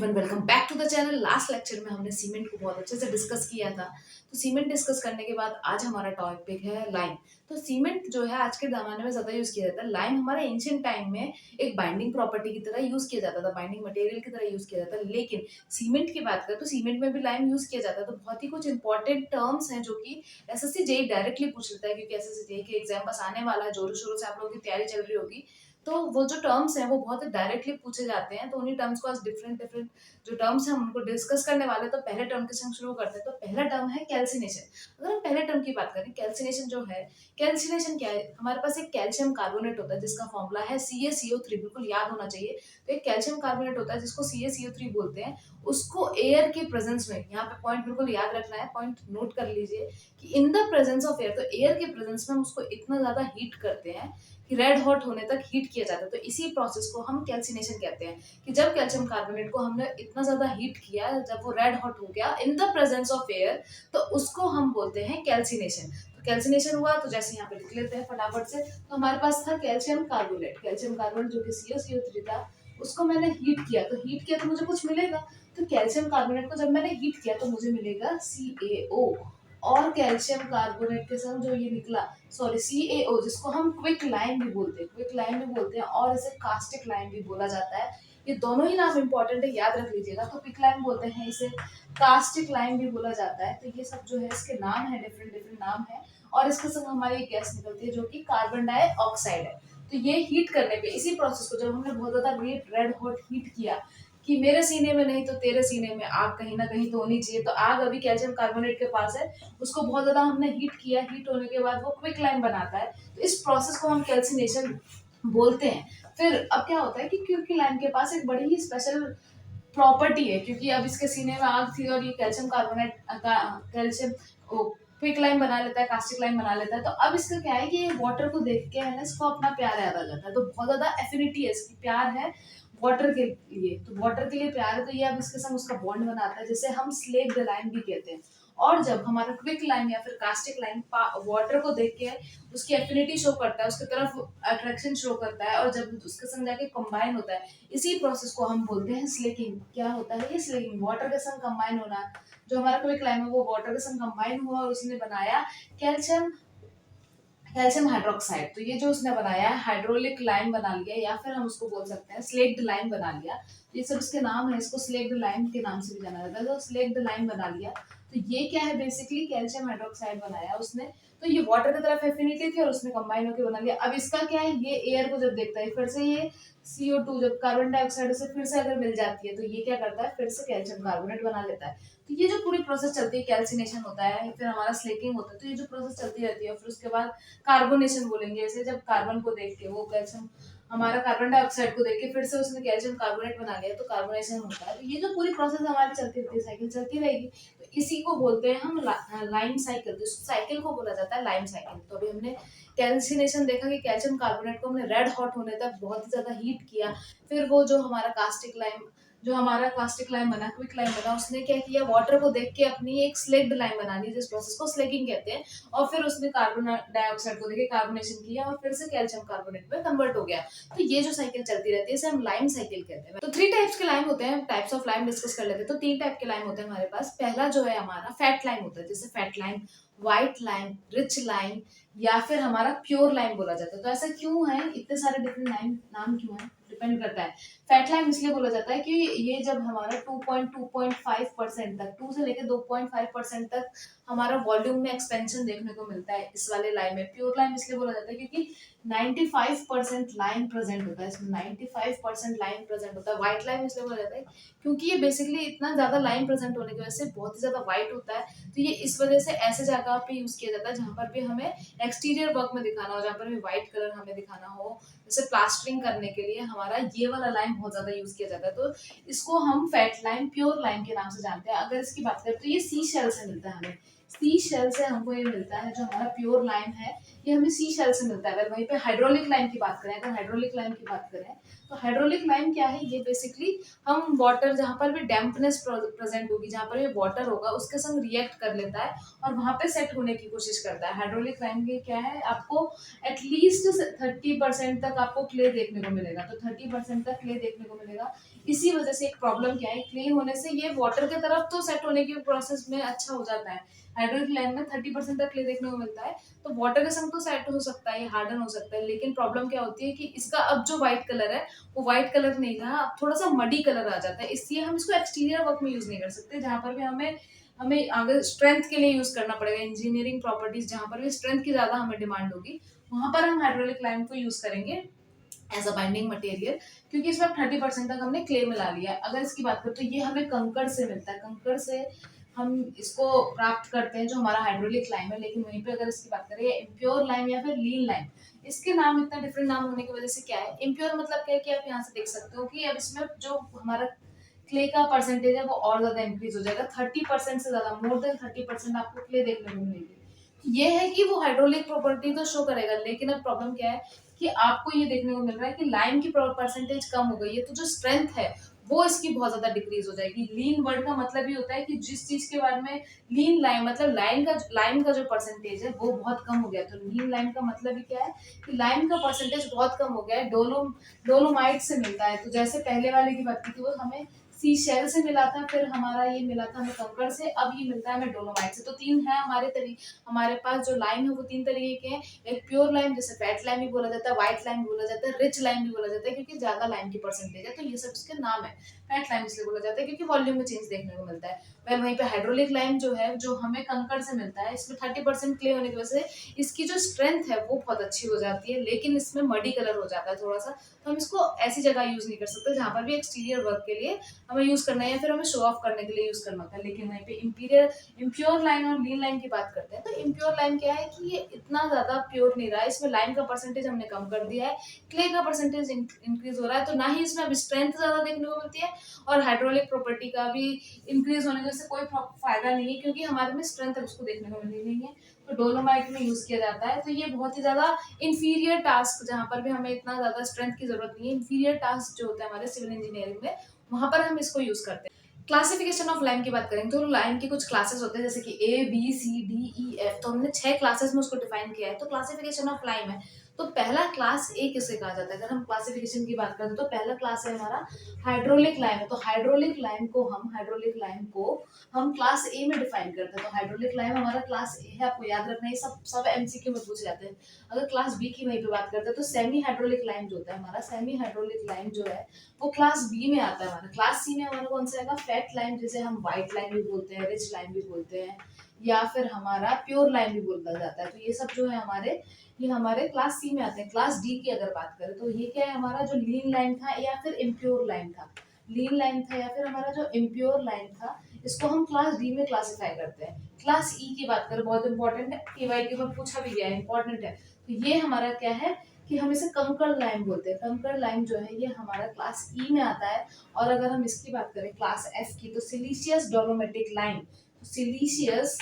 Everyone, welcome back to the channel. Last lecture में हमने cement को बहुत अच्छे से डिस्कस किया था। तो सीमेंट डिस्कस करने के बाद आज हमारा टॉपिक है लाइम। तो सीमेंट जो है आज के ज़माने में ज़्यादा यूज़ किया जाता है। लाइम हमारे एंशिएंट टाइम में एक बाइंडिंग प्रॉपर्टी की तरह यूज़ किया जाता था, बाइंडिंग मटेरियल की तरह यूज़ किया जाता था। लेकिन सीमेंट की बात करें तो सीमेंट में भी लाइम यूज़ किया जाता है। तो बहुत ही कुछ इंपॉर्टेंट टर्म्स हैं जो कि एसएससी जेईई डायरेक्टली पूछ लेता है, क्योंकि एसएससी जेईई के एग्जाम बस आने वाला है, जोरों शोरों से आप लोगों की तैयारी चल रही होगी। तो वो जो टर्म्स हैं वो बहुत ही डायरेक्टली पूछे जाते हैं। तो उन्हीं टर्म्स को आज डिफरेंट डिफरेंट जो टर्म्स हैं हम उनको डिस्कस करने वाले हैं। तो पहले टर्म के संग शुरू करते हैं। तो पहला टर्म है कैल्सिनेशन। अगर हम पहले टर्म की बात करें, कैल्सिनेशन जो है, कैल्सिनेशन क्या है? हमारे पास एक कैल्शियम कार्बोनेट होता है जिसका फॉर्मूला है CaCO3, बिल्कुल याद होना चाहिए। तो एक कैल्शियम कार्बोनेट होता है जिसको CaCO3 बोलते हैं। उसको एयर के प्रेजेंस में, यहाँ पे पॉइंट बिल्कुल याद रखना है, पॉइंट नोट कर लीजिए कि in the presence of air, तो एयर के प्रेजेंस में हम उसको इतना ज्यादा हीट करते हैं कि रेड हॉट होने तक हीट किया जाता है। तो इसी प्रोसेस को हम कैल्सिनेशन कहते हैं, कि जब कैल्शियम कार्बोनेट को हमने इतना ज्यादा हीट किया, जब वो रेड हॉट हो गया in the presence of air, तो उसको हम बोलते हैं कैल्सिनेशन। तो कैल्सिनेशन हुआ तो जैसे यहाँ पे लिख लेते हैं फटाफट से। तो हमारे पास था कैल्शियम कार्बोनेट, कैल्शियम कार्बोनेट जो कि CaCO3 था, उसको मैंने हीट किया। तो हीट किया तो मुझे कुछ मिलेगा। तो कैल्शियम कार्बोनेट को जब मैंने हीट किया तो मुझे मिलेगा CaO। और कैल्शियम कार्बोनेट के साथ जो ये निकला, सॉरी CaO, जिसको हम क्विक लाइम भी बोलते हैं, क्विक लाइम भी बोलते हैं और इसे कास्टिक लाइम भी बोला जाता है। ये दोनों ही नाम इंपॉर्टेंट है, याद रख लीजिएगा। तो क्विक लाइम बोलते हैं इसे, कास्टिक लाइम भी बोला जाता है। तो ये सब जो है इसके नाम है, डिफरेंट डिफरेंट नाम है। और इसके संग हमारी एक गैस निकलती है जो कि कार्बन डाइऑक्साइड है। तो ये हीट करने पे, इसी प्रोसेस को जब हमने बहुत ज्यादा रेड हॉट हीट किया कि मेरे सीने में नहीं तो तेरे सीने में आग कहीं ना कहीं तो होनी चाहिए, तो आग अभी कैल्शियम कार्बोनेट के पास है, उसको बहुत ज्यादा हमने हीट किया, हीट होने के बाद वो क्विक लाइम बनाता है। तो इस प्रोसेस को हम कैल्सिनेशन बोलते हैं। फिर अब क्या होता है कि क्योंकि लाइम के पास एक बड़ी ही स्पेशल प्रॉपर्टी है, क्योंकि अब इसके सीने में आग थी और ये calcium carbonate calcium quick lime बना लेता है, कास्टिक लाइम बना लेता है। तो अब इसका क्या है कि ये वाटर को देख के है ना, इसको अपना प्यार याद आ जाता है। तो बहुत ज्यादा एफिनिटी है इसकी, प्यार है वाटर के लिए। तो वाटर के लिए प्यार है, तो ये अब इसके संग उसका बॉन्ड बनाता है, जिसे हम स्लेक्ड लाइम भी कहते हैं। और जब हमारा क्विक लाइम या फिर कास्टिक लाइम वाटर को देख के उसकी एफिनिटी शो करता है, उसकी तरफ अट्रैक्शन शो करता है, और जब उसके संग जाके कंबाइन होता है, इसी प्रोसेस को हम बोलते हैं स्लेकिंग। क्या होता है ये स्लेकिंग? वाटर के संग कंबाइन होना। जो हमारा क्विक लाइम है वो वाटर के संग कंबाइन हुआ और उसने बनाया कैल्शियम कैल्शियम हाइड्रोक्साइड। तो ये जो उसने बनाया है, हाइड्रोलिक लाइम बना लिया, या फिर हम उसको बोल सकते हैं स्लेक्ड लाइम बना लिया। ये सब इसके नाम है, इसको स्लेक्ड लाइम के नाम से भी जाना जाता है। तो स्लेक्ड लाइम बना लिया, तो ये क्या है, बेसिकली कैल्शियम हाइड्रोक्साइड बनाया उसने। तो ये वाटर की तरफ एफिनिटी थी और उसने कंबाइन होकर बना लिया। अब इसका क्या है, ये एयर को जब देखता है, फिर से ये CO2 जब कार्बन डाइऑक्साइड से फिर से अगर मिल जाती है, तो ये क्या करता है, फिर से कैल्शियम कार्बोनेट बना लेता है। तो ये जो पूरी प्रोसेस चलती है, कैल्सिनेशन होता है, फिर हमारा स्लेकिंग होता है, तो ये जो प्रोसेस चलती रहती है, फिर उसके बाद कार्बोनेशन बोलेंगे ऐसे, जब कार्बन को देख के वो कैल्शियम, हमारा कार्बन डाइऑक्साइड को देख के फिर से उसने कैल्शियम कार्बोनेट बना लिया, तो कार्बोनेशन होता है। तो ये जो पूरी प्रोसेस हमारी चलती रहती है, साइकिल चलती रहेगी। तो इसी को बोलते हैं हम लाइम साइकिल। तो इस साइकिल को बोला जाता है लाइम साइकिल। तो अभी हमने कैल्सिनेशन देखा कि कैल्शियम कार्बोनेट को हमने रेड हॉट होने तक बहुत ही ज्यादा हीट किया। फिर वो जो हमारा कास्टिक लाइम, जो हमारा कास्टिक लाइम बना, क्विक लाइम बना, उसने क्या किया, वाटर को देख के अपनी एक स्लेक्ड लाइम बना ली, जिस प्रोसेस को स्लेकिंग कहते हैं। और फिर उसने कार्बन डाइऑक्साइड को देखे कार्बोनेशन किया और फिर से कैल्शियम कार्बोनेट में कन्वर्ट हो गया। तो ये जो साइकिल चलती रहती है इसे हम लाइम साइकिल कहते हैं। तो 3 टाइप्स के लाइम होते हैं, टाइप्स ऑफ लाइम डिस्कस कर लेते हैं। तो 3 टाइप के लाइम होते हैं हमारे पास। पहला जो है हमारा फैट लाइम होता है, जैसे fat lime, white lime, rich lime, या फिर हमारा प्योर लाइम बोला जाता है। तो ऐसा क्यों है, इतने सारे डिफरेंट लाइम नाम क्यों है, डिपेंड करता है। फैट लाइम इसलिए बोला जाता है कि ये जब हमारा 2.5% तक, 2 से लेकर 2.5% तक हमारा वॉल्यूम में एक्सपेंशन देखने को मिलता है इस वाले लाइम में। प्योर लाइम इसलिए बोला जाता है क्योंकि 95% लाइम प्रेजेंट होता है इसमें, 95% लाइम प्रेजेंट होता है। व्हाइट लाइम इसलिए बोला जाता है क्योंकि ये बेसिकली इतना ज्यादा लाइम प्रेजेंट होने की वजह से बहुत ही ज्यादा व्हाइट होता है। तो ये इस वजह से ऐसे जगह पे यूज किया जाता है जहां पर भी हमें एक्सटीरियर वर्क में दिखाना हो, जहां पर भी व्हाइट कलर हमें दिखाना हो, जैसे प्लास्टरिंग करने के लिए हमारा ये वाला लाइम बहुत ज्यादा यूज किया जाता है। तो इसको हम फैट लाइम, प्योर लाइम के नाम से जानते हैं। अगर इसकी बात करें तो ये सी शेल से मिलता है हमें, सी शेल से हमको ये मिलता है। जो हमारा प्योर लाइम है ये हमें सी शेल से मिलता है। अगर वहीं पे हाइड्रोलिक लाइम की बात करें, अगर हाइड्रोलिक लाइम की बात करें, तो हाइड्रोलिक लाइम क्या है, ये बेसिकली हम वाटर जहाँ पर भी डैम्पनेस प्रेजेंट होगी, जहाँ पर भी वाटर होगा, उसके संग रिएक्ट कर लेता है और वहां पे सेट होने की कोशिश करता है। हाइड्रोलिक लाइम के क्या है, आपको एटलीस्ट 30% तक आपको क्ले देखने को मिलेगा। तो 30% तक क्ले देखने को मिलेगा। इसी वजह से एक प्रॉब्लम क्या है, क्ले होने से ये वाटर की तरफ तो सेट होने की प्रोसेस में अच्छा हो जाता है। हाइड्रोलिक लैम में 30% तक क्ले देखने को मिलता है, तो वाटर के संग तो सेट हो सकता है, हार्डन हो सकता है, लेकिन प्रॉब्लम क्या होती है कि इसका अब जो व्हाइट कलर है वो व्हाइट कलर नहीं रहा, अब थोड़ा सा मडी कलर आ जाता है, इसलिए हम इसको एक्सटीरियर वर्क में यूज नहीं कर सकते, जहां पर भी हमें हमें अगर स्ट्रेंथ के लिए यूज करना पड़ेगा, इंजीनियरिंग प्रॉपर्टीज जहां पर भी स्ट्रेंथ की ज्यादा हमें डिमांड होगी, वहां पर हम हाइड्रोलिक लाइम को यूज करेंगे एज अ बाइंडिंग मटेरियल, क्योंकि इसमें 30% तक हमने क्ले मिला लिया है। अगर इसकी बात करें तो ये हमें कंकड़ से मिलता है, कंकड़ से हम इसको प्राप्त करते हैं जो हमारा हाइड्रोलिक लाइम है। लेकिन वहीं पे अगर इसकी बात करें इम्प्योर लाइम या फिर लीन लाइम, इसके नाम इतना डिफरेंट नाम होने की वजह से क्या है, इम्प्योर मतलब क्या है कि आप यहाँ से देख सकते हो कि अब इसमें जो हमारा क्ले का परसेंटेज है वो और ज्यादा इंक्रीज हो जाएगा, 30% से ज्यादा, मोर देन 30% आपको क्ले देखने को मिलेगी। ये है कि वो हाइड्रोलिक प्रॉपर्टी तो शो करेगा, लेकिन अब प्रॉब्लम क्या है कि आपको ये देखने को मिल रहा है कि लाइम की परसेंटेज कम हो गई है, तो जो स्ट्रेंथ है वो इसकी बहुत ज्यादा डिक्रीज हो जाएगी। लीन वर्ड का मतलब ये होता है कि जिस चीज के बारे में लीन लाइम मतलब लाइम का जो परसेंटेज है वो बहुत कम हो गया, तो लीन लाइम का मतलब ही क्या है कि लाइम का परसेंटेज बहुत कम हो गया है, डोलोमाइट से मिलता है। तो जैसे पहले वाले की बात की थी वो हमें सी शेल से मिला था, फिर हमारा ये मिला था हमें कंकड़ से, अब ये मिलता है हमें डोलोमाइट से। तो तीन है हमारे पास जो लाइम है वो तीन तरीके के हैं, एक प्योर लाइम जिसे फैट लाइम भी बोला जाता है, व्हाइट लाइम भी बोला जाता है, रिच लाइम भी बोला जाता है क्योंकि ज्यादा लाइम की परसेंटेज है, तो ये सब इसके नाम है। फैट लाइम इसलिए बोला जाता है क्योंकि वॉल्यूम में चेंज देखने को मिलता है। वहीं पे हाइड्रोलिक लाइम जो है जो हमें कंकड़ से मिलता है, इसमें 30% क्ले होने की वजह से इसकी जो स्ट्रेंथ है वो बहुत अच्छी हो जाती है, लेकिन इसमें मडी कलर हो जाता है थोड़ा सा, तो हम इसको ऐसी जगह यूज नहीं कर सकते जहां पर भी एक्सटीरियर वर्क के लिए हमें यूज करना है या फिर हमें शो ऑफ करने के लिए यूज करना होता है। लेकिन वहीं पे इम्प्योर लाइन और लीन लाइन की बात करते हैं, तो इम्प्योर लाइन क्या है कि ये इतना ज्यादा प्योर नहीं रहा है, इसमें लाइन का परसेंटेज हमने कम कर दिया है, क्ले का परसेंटेज इंक्रीज हो रहा है, तो ना ही इसमें अब स्ट्रेंथ ज्यादा देखने को मिलती है और हाइड्रोलिक प्रॉपर्टी का भी इंक्रीज होने से कोई फायदा नहीं है, क्योंकि हमारे में स्ट्रेंथ उसको देखने को मिली नहीं है। तो डोलोमाइट में यूज किया जाता है, तो ये बहुत ही ज्यादा इंफीरियर टास्क, जहां पर भी हमें इतना ज्यादा स्ट्रेंथ की जरूरत नहीं है, इंफीरियर टास्क जो होता है हमारे सिविल इंजीनियरिंग में, वहां पर हम इसको यूज करते हैं। क्लासिफिकेशन ऑफ लाइम की बात करें तो लाइम के कुछ क्लासेस होते हैं, जैसे कि A B C D E F, तो हमने 6 क्लासेस में उसको डिफाइन किया है। तो क्लासिफिकेशन ऑफ लाइम है, तो पहला क्लास ए किसे कहा जाता है, अगर हम क्लासिफिकेशन की बात करें तो पहला क्लास है हमारा हाइड्रोलिक लाइम है। तो हाइड्रोलिक लाइम को हम क्लास ए में डिफाइन करते हैं। तो हाइड्रोलिक लाइम हमारा क्लास ए है, आपको याद रखना है, सब सब एमसीक्यू में पूछे जाते हैं। अगर क्लास बी की वहीं पे बात करते हैं तो सेमी हाइड्रोलिक लाइम जो होता है हमारा, सेमी हाइड्रोलिक लाइम जो है वो क्लास बी में आता है। हमारा क्लास सी में हमारा कौन सा आएगा, फैट लाइम, जिसे हम व्हाइट लाइम भी बोलते हैं, रिच लाइम भी बोलते हैं, या फिर हमारा प्योर लाइम भी बोला जाता है। तो ये सब जो है ये हमारे क्लास सी में आते हैं। क्लास डी की अगर बात करें तो ये क्या है, हमारा जो लीन लाइम था या फिर इम्प्योर लाइम था, लीन लाइम था या फिर हमारा जो इम्प्योर लाइम था, इसको हम क्लास डी में क्लासिफाई करते हैं। क्लास ई की बात करें, बहुत इंपॉर्टेंट है, केवाईटी में पूछा भी गया है, इंपॉर्टेंट है। तो ये हमारा क्या है कि हम इसे कंकड़ लाइम बोलते हैं। कंकड़ लाइम जो है ये हमारा क्लास ई में आता है। और अगर हम इसकी बात करें क्लास एफ की, तो सिलिशियस डोलोमेटिक लाइम, सिलिशियस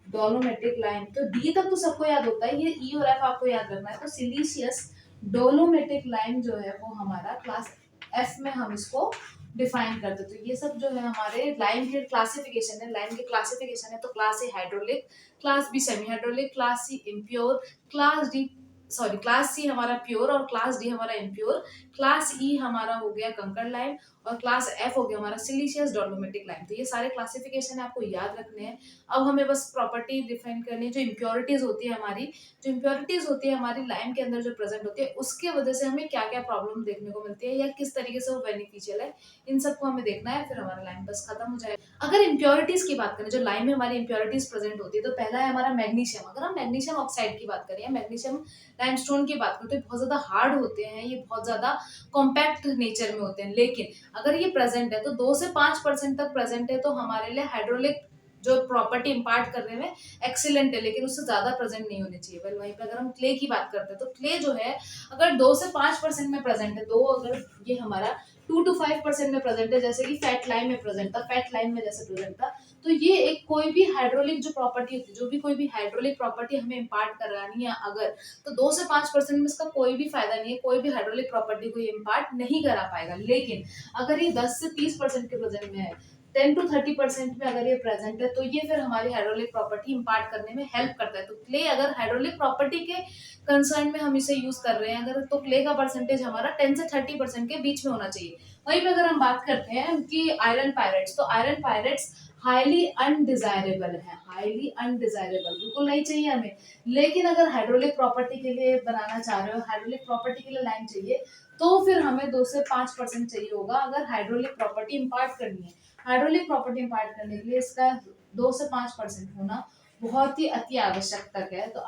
डोलोमेटिक लाइम, तो डी तक तो सबको याद होता है, ये ई और एफ आपको याद रखना है। तो सिलिशियस डोलोमेटिक लाइम जो है वो हमारा क्लास एफ में हम इसको डिफाइन करते हैं। तो ये सब जो है हमारे लाइम के क्लासिफिकेशन है, लाइम के क्लासिफिकेशन है। तो class A hydraulic, class B semi hydraulic, class C impure, class C हमारा प्योर और क्लास डी हमारा इम्प्योर, क्लास ई हमारा हो गया कंकड़ लाइम और क्लास एफ हो गया हमारा सिलिशियस डोलोमेटिक लाइम। तो ये सारे क्लासिफिकेशन है, आपको याद रखने हैं। अब हमें बस प्रॉपर्टी डिफाइन करनी है, जो इम्प्योरिटीज होती है हमारी लाइम के अंदर जो प्रेजेंट होती है, उसके वजह से हमें क्या क्या प्रॉब्लम देखने को मिलती है या किस तरीके से वो बेनिफिशियल है, इन सबको हमें देखना है, फिर हमारा लाइम बस खत्म हो जाएगा। अगर इम्प्योरिटीज की बात करें, जो लाइम में हमारी इम्प्योरिटीज प्रेजेंट होती है, तो पहला है हमारा मैग्नीशियम। अगर हम मैग्नीशियम ऑक्साइड की बात करें, मैग्नीशियम लाइमस्टोन की बात करें, तो बहुत ज्यादा हार्ड होते हैं, ये बहुत ज्यादा कॉम्पैक्ट नेचर में होते हैं। लेकिन अगर ये प्रेजेंट है तो 2 से 5% तक प्रेजेंट है, तो हमारे लिए हाइड्रोलिक जो प्रॉपर्टी इंपार्ट करने में एक्सीलेंट है, लेकिन उससे ज्यादा प्रेजेंट नहीं होनी चाहिए। वहीं पे अगर हम क्ले की बात करते हैं, तो क्ले जो है अगर 2 से 5% में प्रेजेंट है, तो अगर ये हमारा 2 to 5% में प्रेजेंट है, जैसे कि फैट लाइम में प्रेजेंट था, फैट लाइम में जैसे प्रेजेंट था, तो ये एक कोई भी हाइड्रोलिक जो प्रॉपर्टी होती है, जो भी कोई भी हाइड्रोलिक प्रॉपर्टी हमें इंपार्ट करानी है अगर, तो 2 से 5% में इसका कोई भी फायदा नहीं है, कोई भी हाइड्रोलिक प्रॉपर्टी को ये इंपार्ट नहीं करा पाएगा। लेकिन अगर ये 10 से 30% के प्रेजेंट में है, 10 to 30% में अगर ये प्रेजेंट है, तो ये फिर हमारी हाइड्रोलिक प्रॉपर्टी इंपार्ट करने में हेल्प करता है। तो क्ले अगर हाइड्रोलिक प्रॉपर्टी के कंसर्न में हम इसे यूज कर रहे हैं अगर, तो क्ले का परसेंटेज हमारा 10 से 30% के बीच में होना चाहिए। वहीं पे अगर हम बात करते हैं कि आयरन पायरेट्स, तो आयरन पायरेट्स हाईली अनडिजायरेबल है, हाईली अनडिजायरेबल, बिल्कुल नहीं चाहिए हमें। लेकिन अगर हाइड्रोलिक प्रॉपर्टी के लिए बनाना चाह रहे हो, हाइड्रोलिक प्रॉपर्टी के लिए लाइन चाहिए, तो फिर हमें 2 से 5% चाहिए होगा अगर हाइड्रोलिक प्रॉपर्टी इंपार्ट करनी है। हाइड्रोलिक प्रॉपर्टी इंपार्ट करने के लिए इसका 2 से 5% होना बहुत ही अति आवश्यक तक है, तो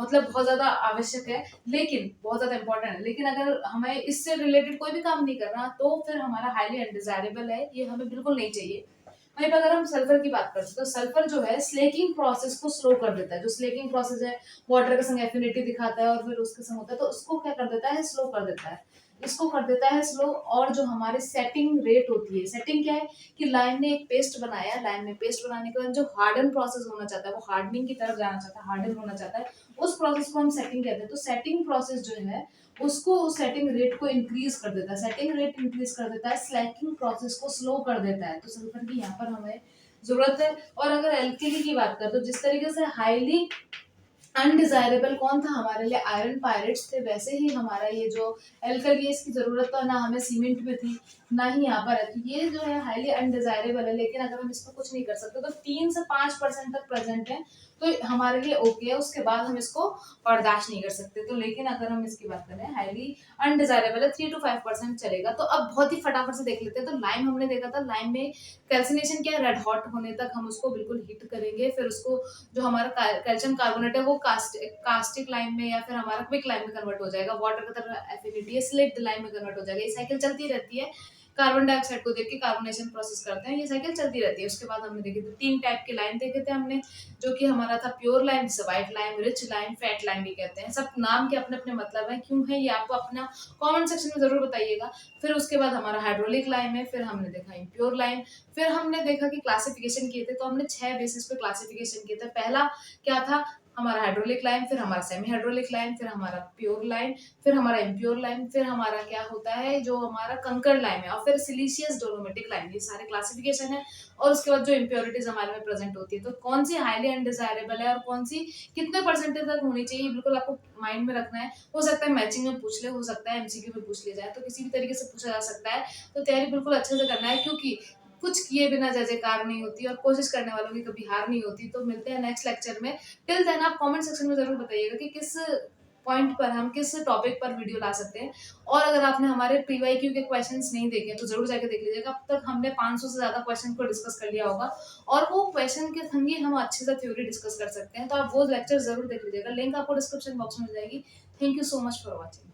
मतलब बहुत ज्यादा आवश्यक है, लेकिन बहुत ज्यादा इंपॉर्टेंट है। लेकिन अगर हमें इससे रिलेटेड कोई भी काम नहीं करना, तो फिर हमारा हाईली अनडिजायरेबल है, ये हमें बिल्कुल नहीं चाहिए। वहीं पर अगर हम सल्फर की बात करते हैं, तो सल्फर जो है स्लेकिंग प्रोसेस को स्लो कर देता है। जो स्लेकिंग प्रोसेस है, वाटर के संग एफिनिटी दिखाता है और फिर उसके संग होता है, तो उसको क्या कर देता है, स्लो कर देता है। इसको कर देता है स्लो। और जो हमारे सेटिंग रेट होती है, सेटिंग क्या है कि लाइन ने एक पेस्ट बनाया, लाइन में पेस्ट बनाने के बाद जो हार्डन प्रोसेस होना चाहता है, वो हार्डनिंग की तरफ जाना चाहता है, हार्डन होना चाहता है, उस प्रोसेस को हम सेटिंग कहते हैं। तो सेटिंग प्रोसेस जो है उसको सेटिंग रेट को इंक्रीज कर देता है, सेटिंग रेट इंक्रीज कर देता है, स्लैकिंग प्रोसेस को स्लो कर देता है। तो सल्फर की यहाँ पर हमें जरूरत है। और अगर एल्केली की बात करें, तो जिस तरीके से हाईली अनडिजायरेबल कौन था हमारे लिए, आयरन पायरेट्स थे, वैसे ही हमारा ये जो एल्कली है, इसकी जरूरत तो ना हमें सीमेंट में थी, ना ही यहाँ पर है। तो ये जो है हाईली अनडिजायरेबल है, लेकिन अगर हम इसमें कुछ नहीं कर सकते, तो 3 से 5% तक प्रेजेंट है तो हमारे लिए ओके है, उसके बाद हम इसको बर्दाश्त नहीं कर सकते। तो लेकिन अगर हम इसकी बात करें, हाईली अनडिजायरेबल है, 3 to 5% चलेगा। तो अब बहुत ही फटाफट से देख लेते हैं। तो लाइम हमने देखा था, लाइम में कैल्सिनेशन क्या है, रेड हॉट होने तक हम उसको बिल्कुल हीट करेंगे, फिर उसको जो हमारा कैल्शियम कार्बोनेट है वो कास्टिक लाइम में या फिर हमारा क्विक लाइम में कन्वर्ट हो जाएगा, वाटर की तरह एफिनिटी है, स्लिक्ड लाइम में कन्वर्ट हो जाएगा। ये साइकिल चलती रहती है। कार्बन डाइऑक्साइड को देख के कार्बोनेशन प्रोसेस करते हैं, ये साइकिल चलती रहती है। उसके बाद हमने देखे थे 3 टाइप के लाइम देखे थे हमने, जो कि हमारा था प्योर लाइम, जिसे white lime, rich lime, fat lime भी कहते हैं। सब नाम के अपने अपने मतलब है, क्यों है ये आपको अपना कमेंट सेक्शन में जरूर बताइएगा। फिर उसके बाद हमारा हाइड्रोलिक लाइम है, फिर हमने देखा इम्प्योर लाइम, फिर हमने देखा कि क्लासिफिकेशन किए थे, तो हमने 6 बेसिस पे क्लासिफिकेशन किए थे। पहला क्या था, हमारा हाइड्रोलिक लाइम, फिर हमारा सेमी हाइड्रोलिक लाइम, फिर हमारा प्योर लाइम, फिर हमारा इम्प्योर लाइम, फिर हमारा क्या होता है जो हमारा कंकड़ लाइम है, और फिर सिलिशियस डोलोमेटिक लाइम। ये सारे क्लासिफिकेशन है। और उसके बाद जो इम्प्योरिटीज हमारे में प्रेजेंट होती है, तो कौन सी हाईली अनडिजायरेबल है और कौन सी कितने परसेंटेज तक होनी चाहिए, बिल्कुल आपको माइंड में रखना है। हो सकता है मैचिंग में पूछ ले, हो सकता है एमसीक्यू में पूछ लिया जाए, तो किसी भी तरीके से पूछा जा सकता है। तो तैयारी बिल्कुल अच्छे से करना है, क्योंकि कुछ किए बिना जय जयकार नहीं होती, और कोशिश करने वालों की कभी हार नहीं होती। तो मिलते हैं नेक्स्ट लेक्चर में। टिल देन आप कमेंट सेक्शन में जरूर बताइएगा कि किस पॉइंट पर हम किस टॉपिक पर वीडियो ला सकते हैं। और अगर आपने हमारे पीवाईक्यू के क्वेश्चंस नहीं देखे तो जरूर जाके देख लीजिएगा। अब तक हमने 500 से ज्यादा क्वेश्चन को डिस्कस कर लिया होगा, और वो क्वेश्चन के संग ही हम अच्छे से थ्योरी डिस्कस कर सकते हैं। तो आप वो लेक्चर जरूर देख लीजिएगा, लिंक आपको डिस्क्रिप्शन बॉक्स में मिल जाएगी। Thank you so much for watching.